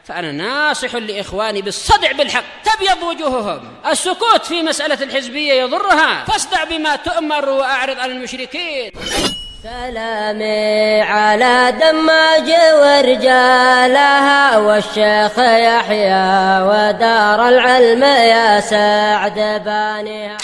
فأنا ناصح لإخواني بالصدع بالحق تبيض وجوههم. السكوت في مسألة الحزبية يضرها، فاصدع بما تؤمر وأعرض عن المشركين. سلامي على دماج ورجالها والشيخ يحيى ودار العلم يا سعد بانيها.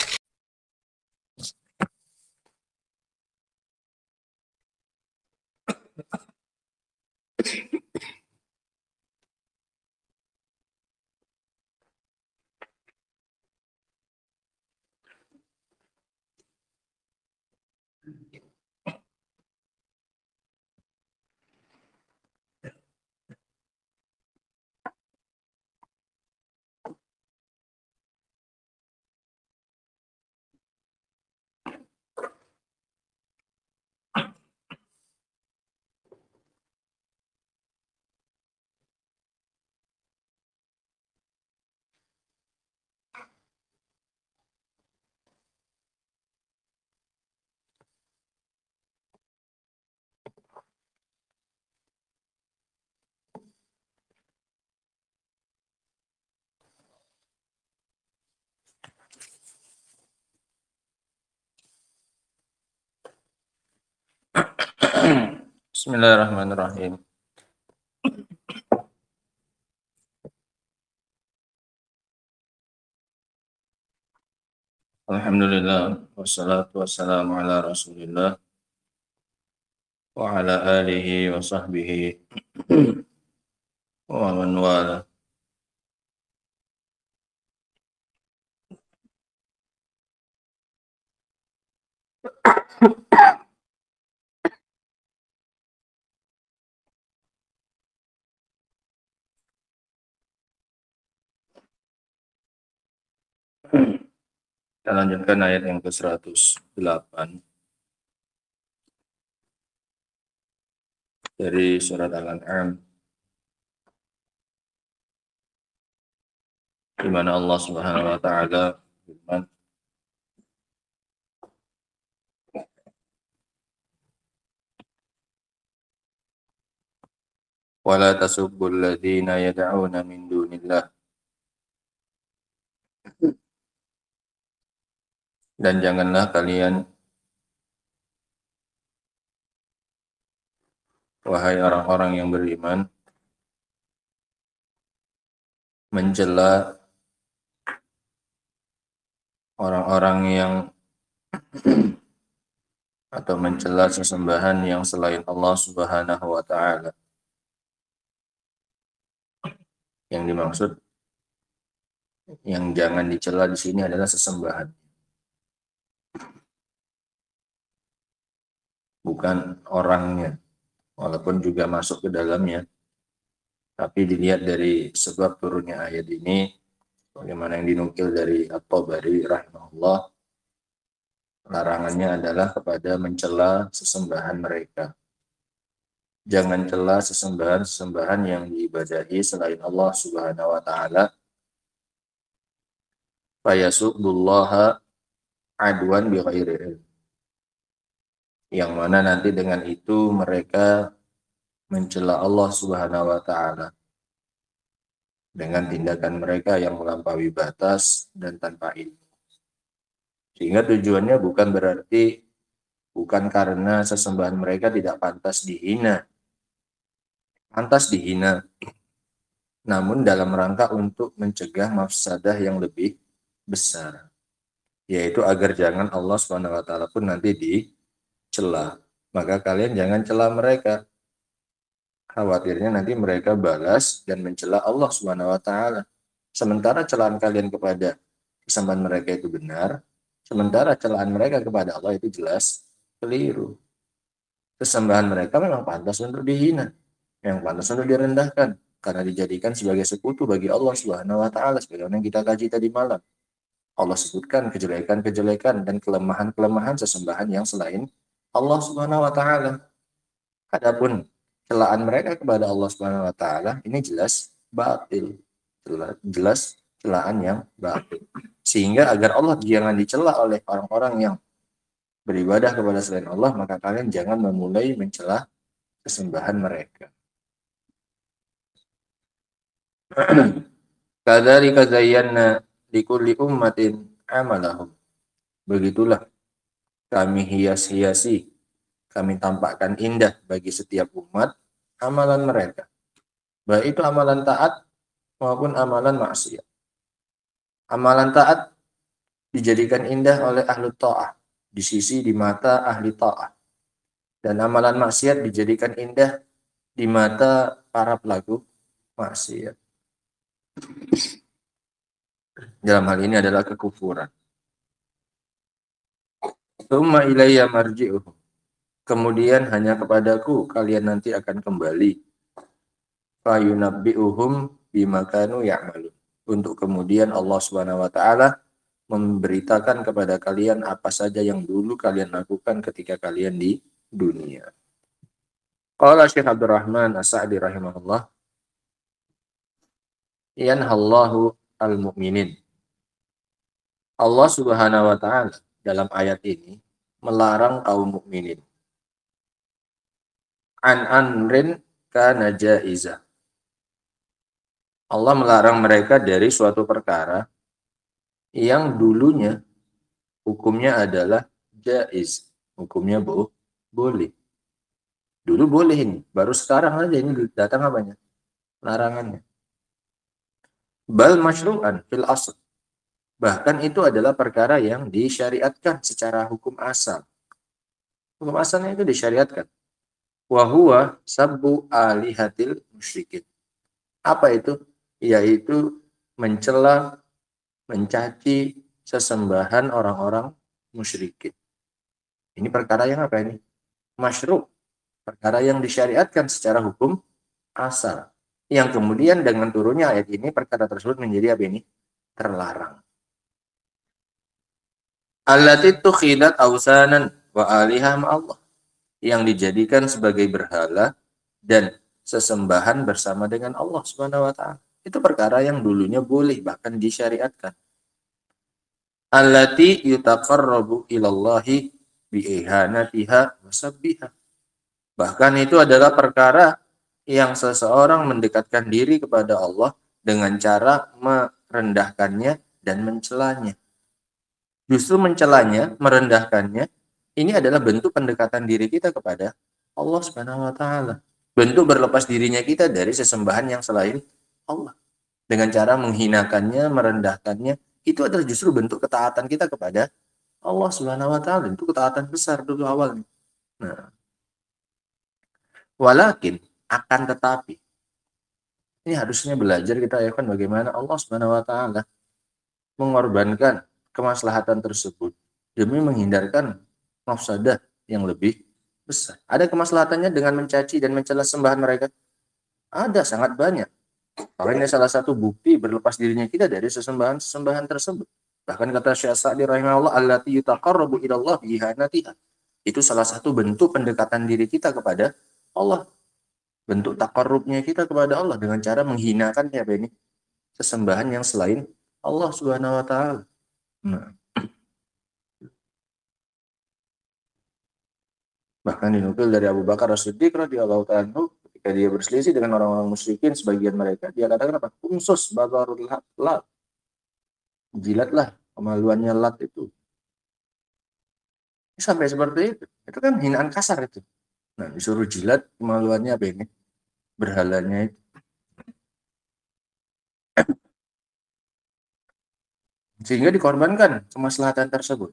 Bismillahirrahmanirrahim. Alhamdulillah, wassalatu wassalamu ala rasulillah wa ala alihi wa sahbihi wa man wala. Kita lanjutkan ayat yang ke-108 dari surat Al-An'am, di mana Allah Subhanahu wa taala firman, "Wala tasubbul ladzina yad'una min dunillah." Dan janganlah kalian, wahai orang-orang yang beriman, mencela orang-orang yang atau mencela sesembahan yang selain Allah Subhanahu wa taala. Yang dimaksud, yang jangan dicela di sini adalah sesembahan, bukan orangnya, walaupun juga masuk ke dalamnya. Tapi dilihat dari sebab turunnya ayat ini, bagaimana yang dinukil dari At-Tabari rahimahullah, larangannya adalah kepada mencela sesembahan mereka. Jangan cela sesembahan-sesembahan yang diibadahi selain Allah Subhanahu wa taala. Fayasubbullaha adwan bighairi ilm. Yang mana nanti dengan itu mereka mencela Allah Subhanahu wa taala dengan tindakan mereka yang melampaui batas dan tanpa ilmu. Sehingga tujuannya bukan karena sesembahan mereka tidak pantas dihina. Pantas dihina, namun dalam rangka untuk mencegah mafsadah yang lebih besar, yaitu agar jangan Allah Subhanahu wa taala pun nanti dicela. Maka kalian jangan cela mereka. Khawatirnya nanti mereka balas dan mencela Allah Subhanahu wa taala. Sementara celaan kalian kepada kesembahan mereka itu benar, sementara celaan mereka kepada Allah itu jelas keliru. Kesembahan mereka memang pantas untuk dihina, yang pantas untuk direndahkan, karena dijadikan sebagai sekutu bagi Allah Subhanahu wa taala, sebagaimana yang kita kaji tadi malam. Allah sebutkan kejelekan-kejelekan dan kelemahan-kelemahan sesembahan yang selain Allah Subhanahu wa taala. Adapun celaan mereka kepada Allah Subhanahu wa taala ini jelas batil. Jelas celaan yang batil. Sehingga agar Allah jangan dicela oleh orang-orang yang beribadah kepada selain Allah, maka kalian jangan memulai mencela kesembahan mereka. Kadzalika zayyana likulli ummatin amalahum. Begitulah kami hias-hiasi, kami tampakkan indah bagi setiap umat amalan mereka. Baik itu amalan taat maupun amalan maksiat. Amalan taat dijadikan indah oleh ahli ta'ah, di mata ahli ta'ah. Dan amalan maksiat dijadikan indah di mata para pelaku maksiat. Dalam hal ini adalah kekufuran. Tsumma ilayya marji'uhum. Kemudian hanya kepadaku kalian nanti akan kembali. Fayunabbi'uhum bima kanu ya'malun. Untuk kemudian Allah Subhanahu wa taala memberitakan kepada kalian apa saja yang dulu kalian lakukan ketika kalian di dunia. Qala Syekh Abdurrahman As-Sa'di rahimahullah, yanhallahu al-mu'minin. Allah Subhanahu wa taala dalam ayat ini melarang kaum mukminin an amrin kana jaiza. Allah melarang mereka dari suatu perkara yang dulunya hukumnya adalah jaiz, hukumnya boleh. Dulu boleh ini, baru sekarang aja ini datang apanya? Larangannya. Bal masyru'an fil asl. Bahkan itu adalah perkara yang disyariatkan secara hukum asal. Hukum asalnya itu disyariatkan. Wa huwa sabbu alihatil musyrikin. Apa itu? Yaitu mencela, mencaci sesembahan orang-orang musyrikin. Ini perkara yang apa ini? Masyru'. Perkara yang disyariatkan secara hukum asal. Yang kemudian dengan turunnya ayat ini, perkara tersebut menjadi apa ini? Terlarang. Allati tukhidat awsanan wa aliha ma'allah. Yang dijadikan sebagai berhala dan sesembahan bersama dengan Allah Subhanahu wa taala. Itu perkara yang dulunya boleh, bahkan disyariatkan. Allati yutaqarrabu ilallahi bi'ihanatiha wa sabbiha. Bahkan itu adalah perkara yang seseorang mendekatkan diri kepada Allah dengan cara merendahkannya dan mencelanya. Justru mencelanya, merendahkannya, ini adalah bentuk pendekatan diri kita kepada Allah Subhanahu wa taala. Bentuk berlepas dirinya kita dari sesembahan yang selain Allah. Dengan cara menghinakannya, merendahkannya, itu adalah justru bentuk ketaatan kita kepada Allah Subhanahu wa taala. Itu ketaatan besar dulu awalnya. Nah, walakin akan tetapi ini harusnya belajar kita ya kan bagaimana Allah Subhanahu wa taala mengorbankan kemaslahatan tersebut demi menghindarkan mafsadah yang lebih besar. Ada kemaslahatannya dengan mencaci dan mencela sembahan mereka? Ada, sangat banyak. Makanya salah satu bukti berlepas dirinya kita dari sesembahan tersebut. Bahkan kata Syekh Sa'di rahimahullah, allati yutaqarrabu ila Allah bi'ihanatiha. Itu salah satu bentuk pendekatan diri kita kepada Allah. Bentuk takarrubnya kita kepada Allah dengan cara menghinakan ya ini sesembahan yang selain Allah Subhanahu wa taala. Nah. Bahkan dinukil dari Abu Bakar As-Siddiq radhiyallahu ta'ala ketika dia berselisih dengan orang-orang musyrikin, sebagian mereka dia katakan apa? Umsus badarul lat. Jilatlah kemaluannya Lat itu. Sampai seperti itu. Itu kan hinaan kasar itu. Nah, disuruh jilat kemaluannya apa ini? Berhalanya itu. Sehingga dikorbankan kemaslahatan tersebut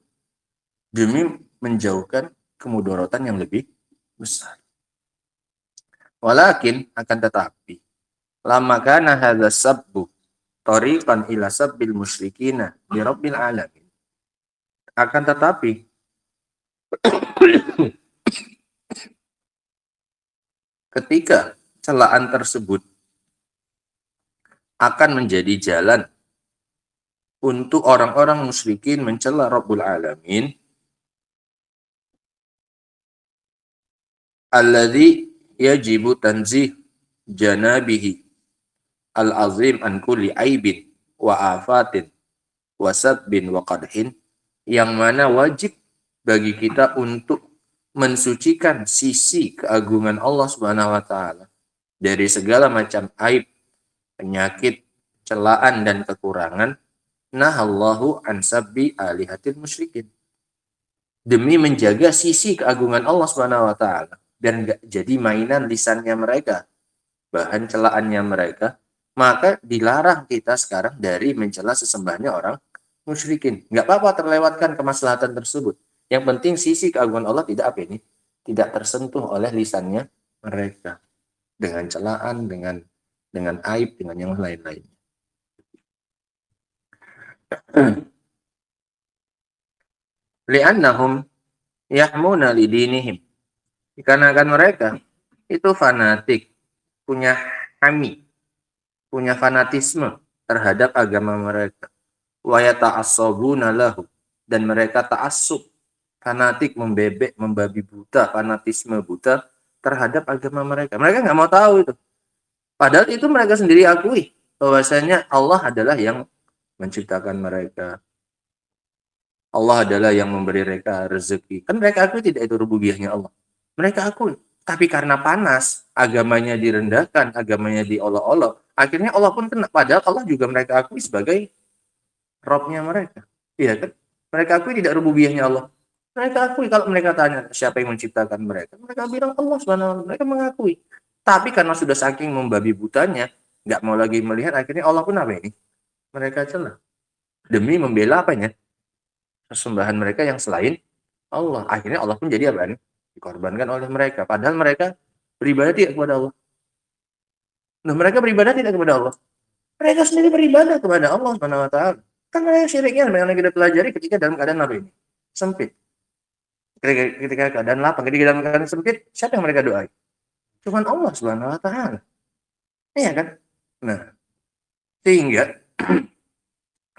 demi menjauhkan kemudorotan yang lebih besar. Walakin akan tetapi lama kana hadza sabbu tariqan ila sabbil musyrikina bi rabbil alamin. Akan tetapi ketika celaan tersebut akan menjadi jalan untuk orang-orang musyrikin mencela Rabbul Alamin, alladzi yajibu tanzih janabihi al-azim an kulli aibin wa afatin wa sabbin wa qadhin, yang mana wajib bagi kita untuk mensucikan sisi keagungan Allah Subhanahu wa taala dari segala macam aib penyakit, celaan dan kekurangan, nahallahu an sabbi alihatil musyrikin. Demi menjaga sisi keagungan Allah Subhanahu wa taala dan enggak jadi mainan lisannya mereka, bahan celaannya mereka, maka dilarang kita sekarang dari mencela sesembahannya orang musyrikin. Enggak apa-apa terlewatkan kemaslahatan tersebut. Yang penting sisi keagungan Allah tidak tersentuh oleh lisannya mereka dengan celaan, dengan aib, dengan yang lain-lain. Li'annahum yahmuna lidinihim. Dikarenakan mereka itu fanatik, punya hami, punya fanatisme terhadap agama mereka. Wa yata'assabuna lahu, dan mereka ta'assub, fanatik, membebek, membabi buta, fanatisme buta terhadap agama mereka. Mereka nggak mau tahu itu. Padahal itu mereka sendiri akui bahwasanya Allah adalah yang menciptakan mereka. Allah adalah yang memberi mereka rezeki. Kan mereka akui tidak itu rububiyahnya Allah. Mereka akui. Tapi karena panas, agamanya direndahkan, agamanya diolok-olok, akhirnya Allah pun kena. Padahal Allah juga mereka akui sebagai Robnya mereka. Iya kan? Mereka akui tidak rububiyahnya Allah. Mereka akui. Kalau mereka tanya siapa yang menciptakan mereka, mereka bilang Allah SWT. Mereka mengakui. Tapi karena sudah saking membabi butanya, nggak mau lagi melihat, akhirnya Allah pun apa ini? Mereka celah. Demi membela apanya? Sesembahan mereka yang selain Allah. Akhirnya Allah pun jadi apa? Dikorbankan oleh mereka. Padahal mereka beribadah tidak kepada Allah. Nah, mereka beribadah tidak kepada Allah. Mereka sendiri beribadah kepada Allah SWT. Kan mereka syiriknya yang kita pelajari ketika dalam keadaan apa ini? Sempit. Ketika keadaan lapang, ketika dalam keadaan sempit, siapa yang mereka doai? Cuman Allah SWT. Iya kan? Nah, sehingga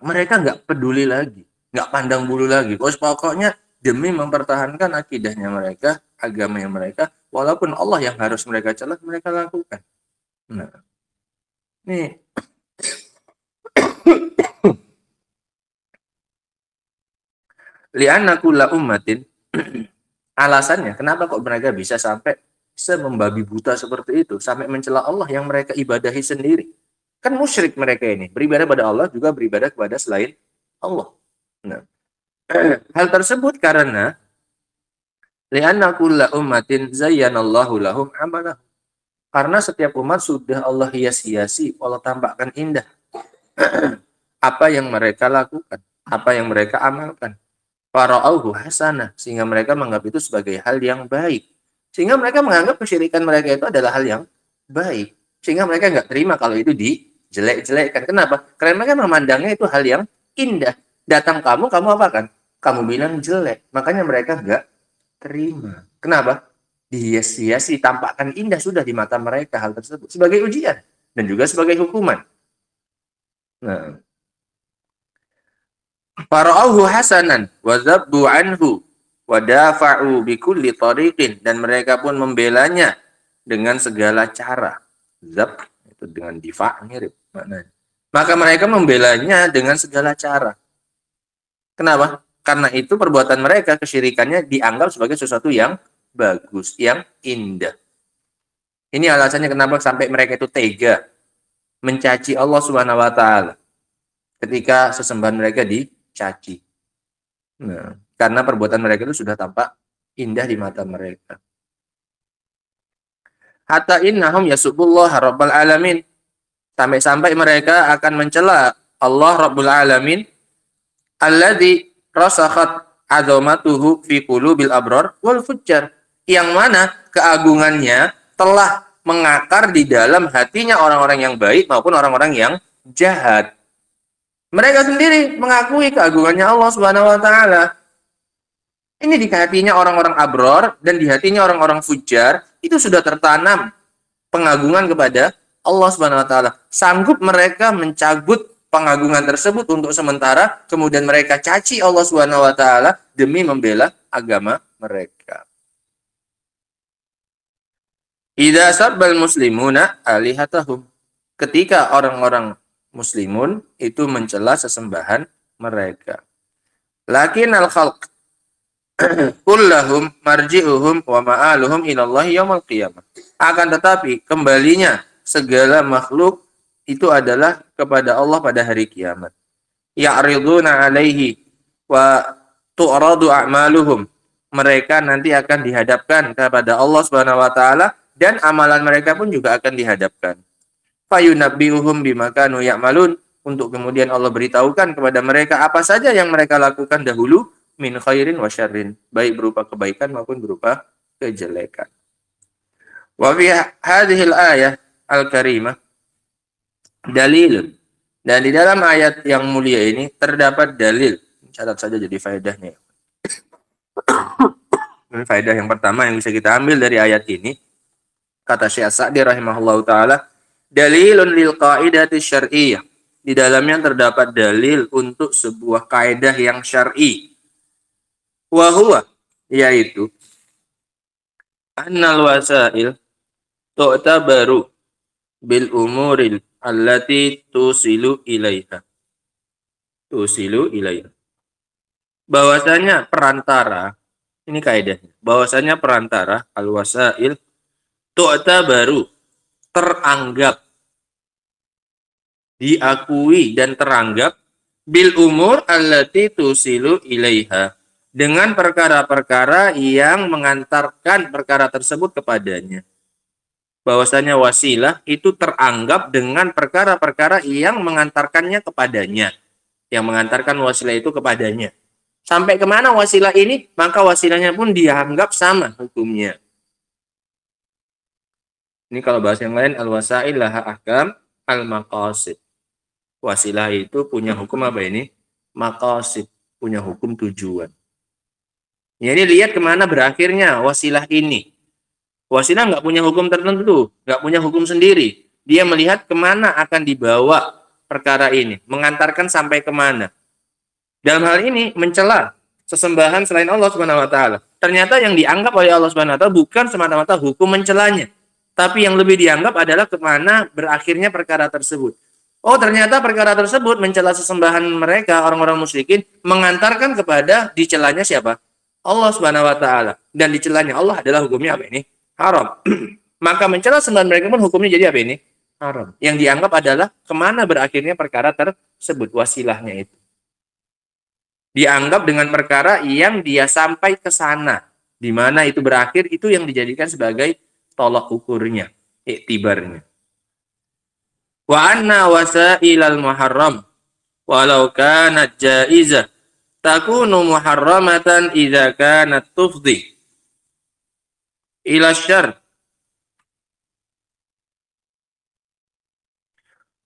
mereka nggak peduli lagi, nggak pandang bulu lagi. Pokoknya demi mempertahankan akidahnya mereka, agamanya mereka, walaupun Allah yang harus mereka celah, mereka lakukan. Nah, nih li'anna kulla ummatin, alasannya kenapa kok mereka bisa sampai membabi buta seperti itu, sampai mencela Allah yang mereka ibadahi sendiri. Kan musyrik mereka ini, beribadah pada Allah juga beribadah kepada selain Allah. Nah, hal tersebut karena li'anna kulla ummatin zayyanallahu lahum amalah. Karena setiap umat sudah Allah hias-hiasi, Allah tampakkan indah apa yang mereka lakukan, apa yang mereka amalkan. Fara'auhu hasanah, sehingga mereka menganggap itu sebagai hal yang baik. Sehingga mereka menganggap kesyirikan mereka itu adalah hal yang baik. Sehingga mereka nggak terima kalau itu dijelek-jelekkan. Kenapa? Karena mereka memandangnya itu hal yang indah. Datang kamu apa kan? Kamu bilang jelek. Makanya mereka nggak terima. Kenapa? Dihias-hiasi, tampakkan indah sudah di mata mereka hal tersebut. Sebagai ujian. Dan juga sebagai hukuman. Nah, fara'auhu hasanan wa zabbu anhu wa dafa'u bi kulli tariqin, dan mereka pun membelanya dengan segala cara. Zab itu dengan difa' mirip maknanya. Maka mereka membelanya dengan segala cara. Kenapa? Karena itu perbuatan mereka, kesyirikannya dianggap sebagai sesuatu yang bagus, yang indah. Ini alasannya kenapa sampai mereka itu tega mencaci Allah Subhanahu wa taala ketika sesembahan mereka dicaci. Nah, karena perbuatan mereka itu sudah tampak indah di mata mereka. Hatta innahum yasubullaha rabbal alamin. Sampai-sampai mereka akan mencela Allah Rabbul Alamin, alladzi rasakhat azamatuhu fi qulubil abrar wal fujjar, yang mana keagungannya telah mengakar di dalam hatinya orang-orang yang baik maupun orang-orang yang jahat. Mereka sendiri mengakui keagungannya Allah Subhanahu wa taala. Ini di hatinya orang-orang abror dan di hatinya orang-orang fujar itu sudah tertanam pengagungan kepada Allah Subhanahu wa taala. Sanggup mereka mencabut pengagungan tersebut untuk sementara, kemudian mereka caci Allah Subhanahu wa taala demi membela agama mereka. Idza sabbal muslimuna alihatahum, ketika orang-orang muslimun itu mencela sesembahan mereka. Lakin al-khalq kullahum marji'uhum wa ma'aluhum ilallahi yaumil qiyamah. Akan tetapi kembalinya segala makhluk itu adalah kepada Allah pada hari kiamat. Ya'riduna 'alaihi wa tu'radu a'maluhum. Mereka nanti akan dihadapkan kepada Allah Subhanahu wa taala dan amalan mereka pun juga akan dihadapkan. Fayunabbi'uhum bima kanu ya'malun, untuk kemudian Allah beritahukan kepada mereka apa saja yang mereka lakukan dahulu, min khairin wa syarrin, baik berupa kebaikan maupun berupa kejelekan. Wa fi hadhihi al-ayah al-karimah dalil, dan di dalam ayat yang mulia ini terdapat dalil. Catat saja jadi faedahnya. Faedah yang pertama yang bisa kita ambil dari ayat ini, kata Syekh Sa'di rahimahullahu taala, dalilun lil qaidati syar'iyyah. Di dalamnya terdapat dalil untuk sebuah kaidah yang syar'i. Wa huwa, yaitu annal wasail tu'tabaru bil umuril allati tusilu ilaiha. Tusilu ilaiha. Bahwasanya perantara, ini kaidahnya, bahwasanya perantara al-wasail tu'tabaru, teranggap, diakui dan teranggap, bil umur allati tusilu ilaiha, dengan perkara-perkara yang mengantarkan perkara tersebut kepadanya. Bahwasanya wasilah itu teranggap dengan perkara-perkara yang mengantarkannya kepadanya, yang mengantarkan wasilah itu kepadanya. Sampai kemana wasilah ini, maka wasilahnya pun dianggap sama hukumnya. Ini kalau bahasa yang lain, al-wasail laha ahkam al-maqasid. Wasilah itu punya hukum apa ini? Maqasid, punya hukum tujuan. Jadi lihat kemana berakhirnya wasilah ini. Wasilah nggak punya hukum tertentu, nggak punya hukum sendiri. Dia melihat kemana akan dibawa perkara ini, mengantarkan sampai kemana. Dalam hal ini mencela sesembahan selain Allah Subhanahu wa taala. Ternyata yang dianggap oleh Allah Subhanahu wa taala bukan semata-mata hukum mencelanya, tapi yang lebih dianggap adalah kemana berakhirnya perkara tersebut. Oh, ternyata perkara tersebut mencela sesembahan mereka, orang-orang musyrikin, mengantarkan kepada dicelanya siapa? Allah Subhanahu wa taala. Dan dicelanya Allah adalah hukumnya apa ini? Haram. Maka mencela sembahan mereka pun hukumnya jadi apa ini? Haram. Yang dianggap adalah kemana berakhirnya perkara tersebut, wasilahnya itu. Dianggap dengan perkara yang dia sampai ke sana, di mana itu berakhir, itu yang dijadikan sebagai tolak ukurnya, iktibarnya. Wa anna wasailal muharram walau kanat jaizah takunu muharramatan idza kanat tufdi ila syarr.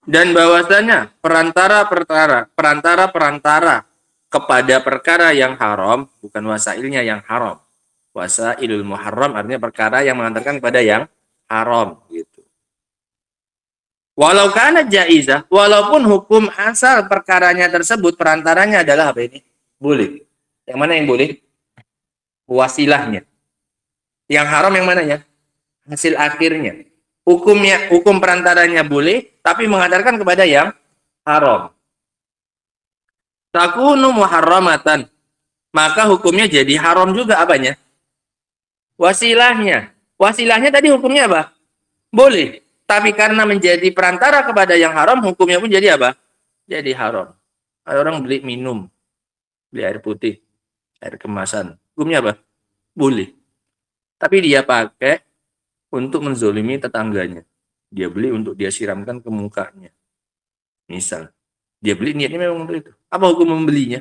Dan bahwasanya perantara kepada perkara yang haram, bukan wasailnya yang haram. Wasailul muharram artinya perkara yang mengantarkan kepada yang haram gitu. Walau kana jaizah, walaupun hukum asal perkaranya tersebut perantaranya adalah apa ini? Boleh. Yang mana yang boleh? Wasilahnya. Yang haram yang mananya? Hasil akhirnya. Hukum perantaranya boleh, tapi mengantarkan kepada yang haram. Takunu muharramatan, maka hukumnya jadi haram juga apanya? Wasilahnya. Wasilahnya tadi hukumnya apa? Boleh. Tapi karena menjadi perantara kepada yang haram, hukumnya pun jadi apa? Jadi haram. Ada orang beli minum, beli air putih, air kemasan. Hukumnya apa? Boleh. Tapi dia pakai untuk menzolimi tetangganya. Dia beli untuk dia siramkan ke mukanya. Misal. Dia beli niatnya memang untuk itu. Apa hukum membelinya?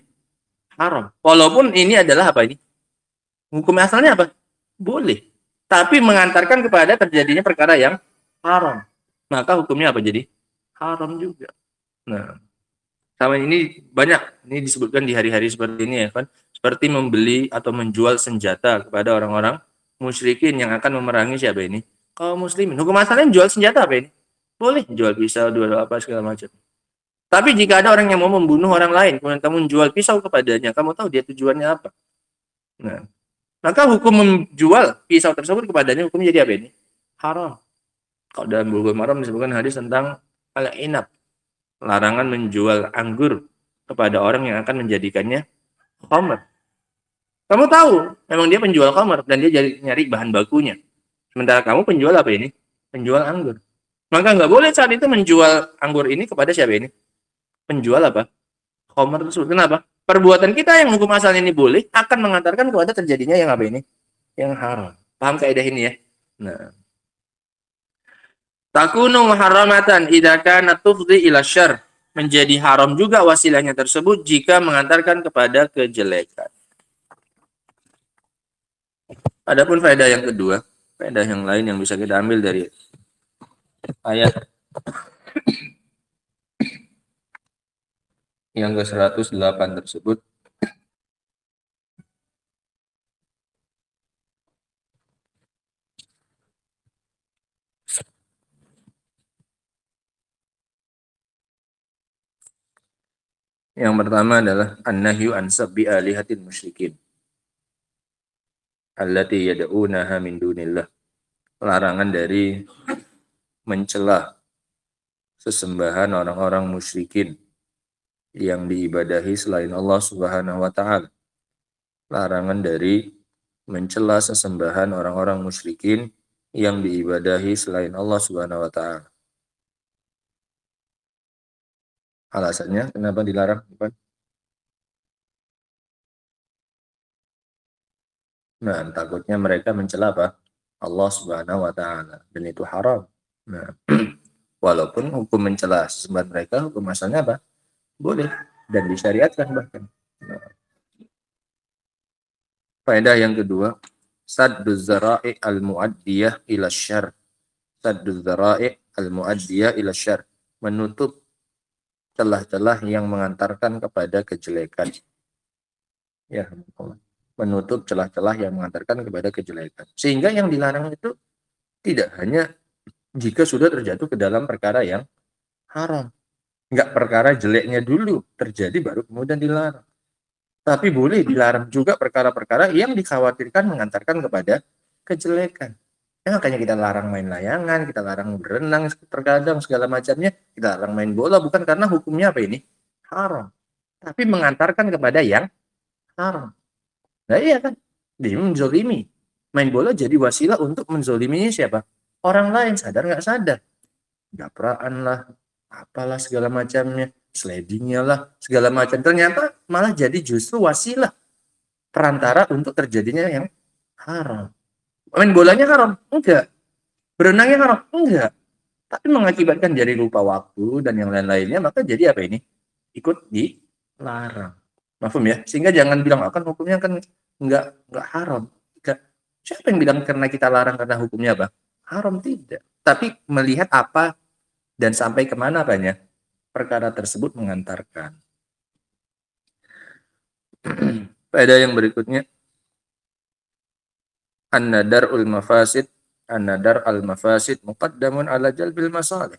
Haram. Walaupun ini adalah apa ini? Hukum asalnya apa? Boleh. Tapi mengantarkan kepada terjadinya perkara yang haram. Maka hukumnya apa jadi? Haram juga. Nah, sama ini banyak. Ini disebutkan di hari-hari seperti ini ya kan. Seperti membeli atau menjual senjata kepada orang-orang musyrikin yang akan memerangi siapa ini? Kaum muslimin. Hukum asalnya jual senjata apa ini? Boleh. Jual pisau, jual apa segala macam. Tapi jika ada orang yang mau membunuh orang lain, kemudian kamu menjual pisau kepadanya, kamu tahu dia tujuannya apa. Nah, maka hukum menjual pisau tersebut kepadanya, hukumnya jadi apa ini? Haram. Kalau dalam Bulughul Maram disebutkan hadis tentang al-inab, larangan menjual anggur kepada orang yang akan menjadikannya khamr. Kamu tahu, memang dia penjual khamr dan dia nyari bahan bakunya. Sementara kamu penjual apa ini? Penjual anggur. Maka nggak boleh saat itu menjual anggur ini kepada siapa ini? Penjual apa? Khamr tersebut. Kenapa? Perbuatan kita yang hukum asalnya ini boleh akan mengantarkan kepada terjadinya yang apa ini? Yang haram. Paham kaidah ini ya? Nah, takunu muharramatan idza kanat tufdi ila syarr. Menjadi haram juga wasilahnya tersebut jika mengantarkan kepada kejelekan. Adapun faedah yang kedua, faedah yang lain yang bisa kita ambil dari ayat yang ke-108 tersebut, yang pertama adalah an-nahyu an sabbi alihatil musyrikin allati yad'unaha min dunillah. Larangan dari mencela sesembahan orang-orang musyrikin yang diibadahi selain Allah Subhanahu wa taala. Larangan dari mencela sesembahan orang-orang musyrikin yang diibadahi selain Allah Subhanahu wa taala. Alasannya kenapa dilarang? Nah, takutnya mereka mencela apa? Allah Subhanahu wa taala dan itu haram. Nah, walaupun hukum mencela sesembahan mereka hukum asalnya apa? Boleh dan disyariatkan bahkan. Nah, faedah yang kedua, sadduz zara'i al-mu'addiyah ila syarr. Sadduz zara'i al-mu'addiyah ila syarr. Menutup celah-celah yang mengantarkan kepada kejelekan. Ya, menutup celah-celah yang mengantarkan kepada kejelekan. Sehingga yang dilarang itu tidak hanya jika sudah terjatuh ke dalam perkara yang haram. Enggak perkara jeleknya dulu terjadi baru kemudian dilarang. Tapi boleh dilarang juga perkara-perkara yang dikhawatirkan mengantarkan kepada kejelekan. Ya, makanya kita larang main layangan, kita larang berenang terkadang segala macamnya, kita larang main bola bukan karena hukumnya apa ini? Haram. Tapi mengantarkan kepada yang haram. Nah iya kan? Dia menzolimi. Main bola jadi wasilah untuk menzoliminya siapa? Orang lain sadar nggak sadar. Gapraan lah, apalah segala macamnya, slidingnya lah, segala macam. Ternyata malah jadi justru wasilah perantara untuk terjadinya yang haram. Main bolanya haram? Enggak. Berenangnya haram? Enggak. Tapi mengakibatkan jadi lupa waktu dan yang lain-lainnya, maka jadi apa ini? Ikut dilarang. Mafhum ya? Sehingga jangan bilang akan hukumnya kan enggak haram. Enggak. Siapa yang bilang karena kita larang karena hukumnya apa? Haram tidak. Tapi melihat apa dan sampai kemana banyak perkara tersebut mengantarkan. Faedah yang berikutnya, an-nadar al-mafasid, an-nadar al-mafasid muqaddamun ala jalbil masalih.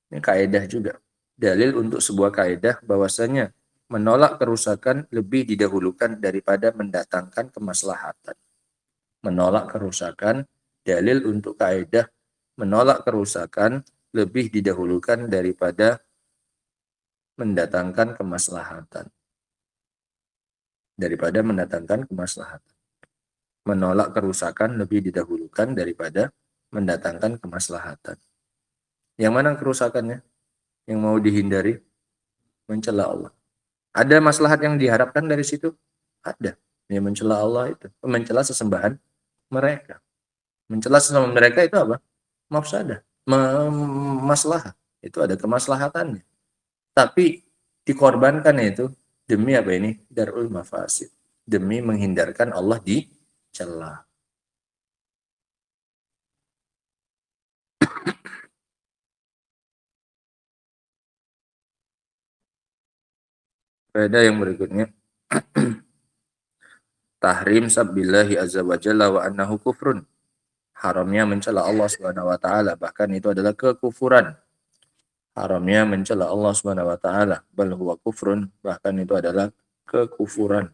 Ini kaidah juga. Dalil untuk sebuah kaidah bahwasanya menolak kerusakan lebih didahulukan daripada mendatangkan kemaslahatan. Menolak kerusakan, dalil untuk kaidah menolak kerusakan lebih didahulukan daripada mendatangkan kemaslahatan. Daripada mendatangkan kemaslahatan. Menolak kerusakan lebih didahulukan daripada mendatangkan kemaslahatan. Yang mana kerusakannya? Yang mau dihindari? Mencela Allah. Ada maslahat yang diharapkan dari situ? Ada. Ya, mencela Allah itu. Mencela sesembahan mereka. Mencela sesembahan mereka itu apa? Mafsadah. Maslahat. Itu ada kemaslahatannya. Tapi dikorbankan itu demi apa ini? Darul mafasid. Demi menghindarkan Allah dicela. Faedah yang berikutnya, tahrim sabbillahi azza wa jalla wa annahu kufrun. Haramnya mencela Allah Subhanahu wa taala, bahkan itu adalah kekufuran. Haramnya mencela Allah Subhanahu wa taala, bal huwa kufrun, bahkan itu adalah kekufuran.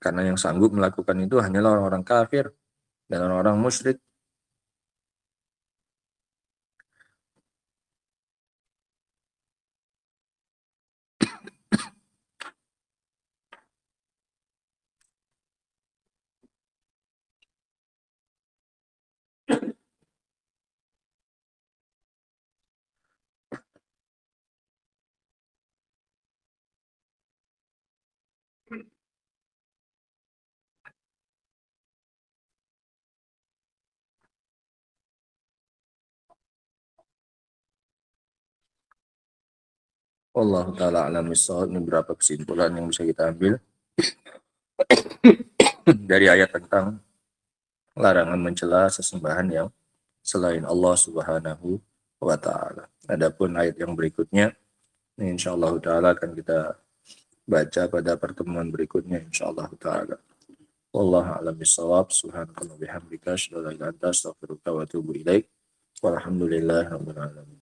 Karena yang sanggup melakukan itu hanyalah orang-orang kafir dan orang-orang musyrik. Wallahu taala alam bissawab. Ini beberapa kesimpulan yang bisa kita ambil dari ayat tentang larangan mencela sesembahan yang selain Allah Subhanahu wa taala. Adapun ayat yang berikutnya ini insyaallah taala akan kita baca pada pertemuan berikutnya insyaallah taala. Wallahu a'lam bissawab. Subhanallahi wa bihamdika asyhadu an la ilaha illa anta astaghfiruka wa atubu ilaik. Walhamdulillahirabbil alamin.